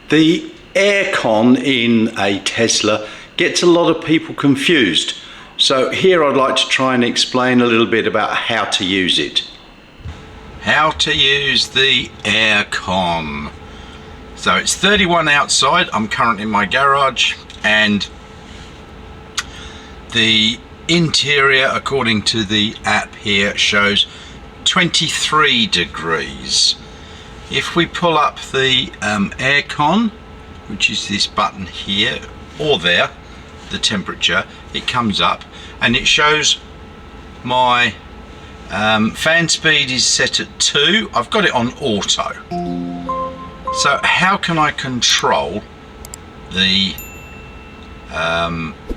The aircon in a Tesla gets a lot of people confused. So here I'd like to try and explain a little bit about how to use it. How to use the aircon. So it's 31 outside. I'm currently in my garage, and the interior, according to the app here, shows 23 degrees. If we pull up the aircon, which is this button here or there, the temperature, it comes up and it shows my fan speed is set at 2. I've got it on auto. So how can I control the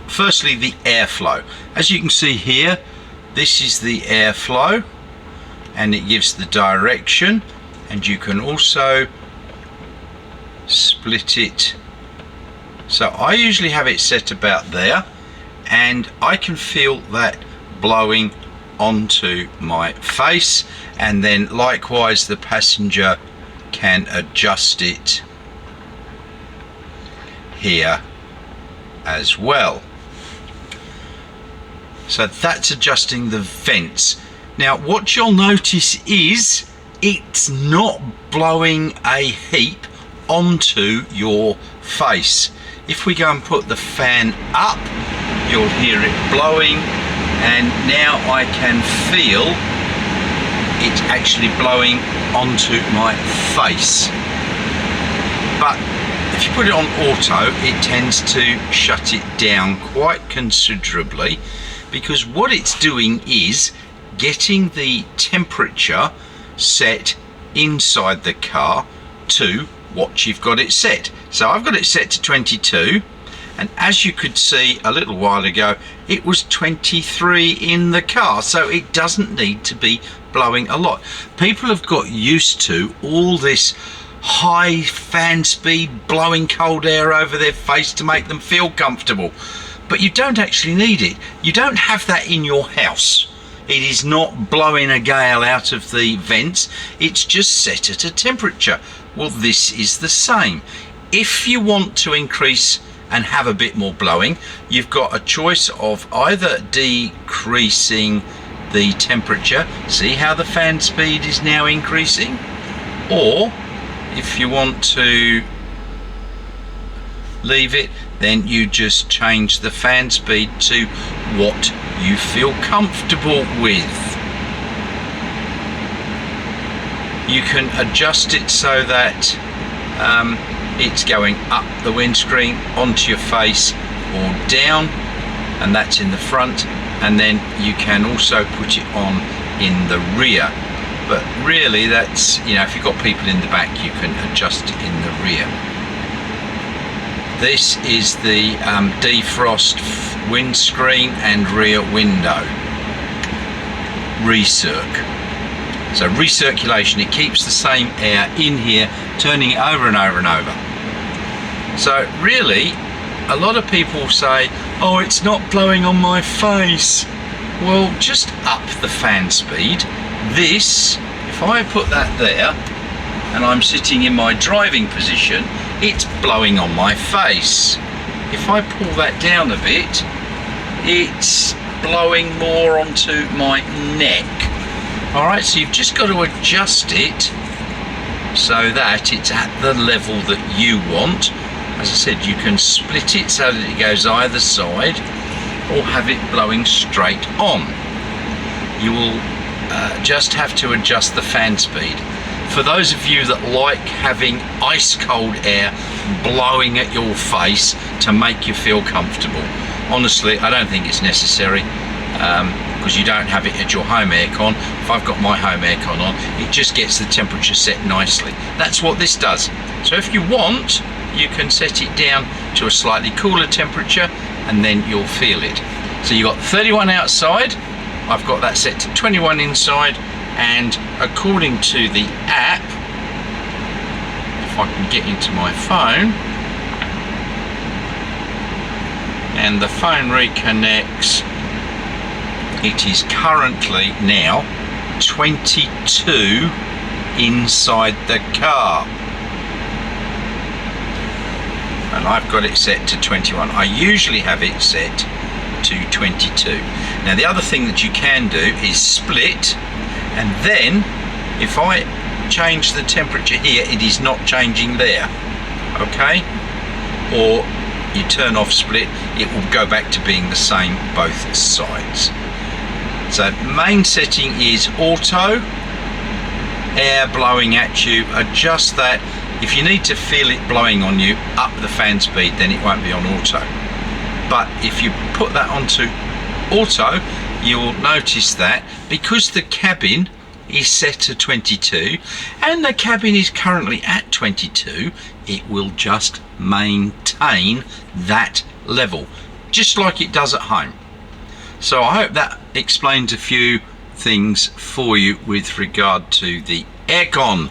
firstly the airflow? As you can see here, this is the airflow and it gives the direction, and you can also split it. So I usually have it set about there, and I can feel that blowing onto my face, and then likewise the passenger can adjust it here as well. So that's adjusting the vents. Now what you'll notice is it's not blowing a heap onto your face. If we go and put the fan up, you'll hear it blowing, and now I can feel it actually blowing onto my face. But if you put it on auto, it tends to shut it down quite considerably, because what it's doing is getting the temperature set inside the car to what you've got it set. So I've got it set to 22, and as you could see a little while ago, it was 23 in the car, so it doesn't need to be blowing a lot. People have got used to all this high fan speed blowing cold air over their face to make them feel comfortable, but you don't actually need it. You don't have that in your house. It is not blowing a gale out of the vents, it's just set at a temperature. Well, this is the same. If you want to increase and have a bit more blowing, you've got a choice of either decreasing the temperature, see how the fan speed is now increasing, or if you want to leave it, then you just change the fan speed to what you feel comfortable with. You can adjust it so that it's going up the windscreen onto your face or down, and that's in the front, and then you can also put it on in the rear. But really that's, you know, if you've got people in the back, you can adjust it in the rear. This is the defrost windscreen and rear window recirc. So recirculation, it keeps the same air in here, turning it over and over and over. So really, a lot of people say, oh, it's not blowing on my face. Well, just up the fan speed. This, if I put that there and I'm sitting in my driving position, it's blowing on my face. If I pull that down a bit, it's blowing more onto my neck. All right, so you've just got to adjust it so that it's at the level that you want. As I said, you can split it so that it goes either side, or have it blowing straight on. You will just have to adjust the fan speed. For those of you that like having ice cold air blowing at your face to make you feel comfortable, honestly, I don't think it's necessary, because you don't have it at your home aircon. If I've got my home aircon on, it just gets the temperature set nicely. That's what this does. So if you want, you can set it down to a slightly cooler temperature, and then you'll feel it. So you've got 31 outside, I've got that set to 21 inside, and according to the app, if I can get into my phone, and the phone reconnects, it is currently now 22 inside the car. and I've got it set to 21. I usually have it set to 22. Now the other thing that you can do is split, and then if I change the temperature here, it is not changing there, okay? Or you turn off split, it will go back to being the same both sides. So main setting is auto, air blowing at you. Adjust that. If you need to feel it blowing on you, up the fan speed, then it won't be on auto. But if you put that onto auto, you'll notice that because the cabin is set to 22 and the cabin is currently at 22, it will just maintain that level just like it does at home. So I hope that explains a few things for you with regard to the aircon.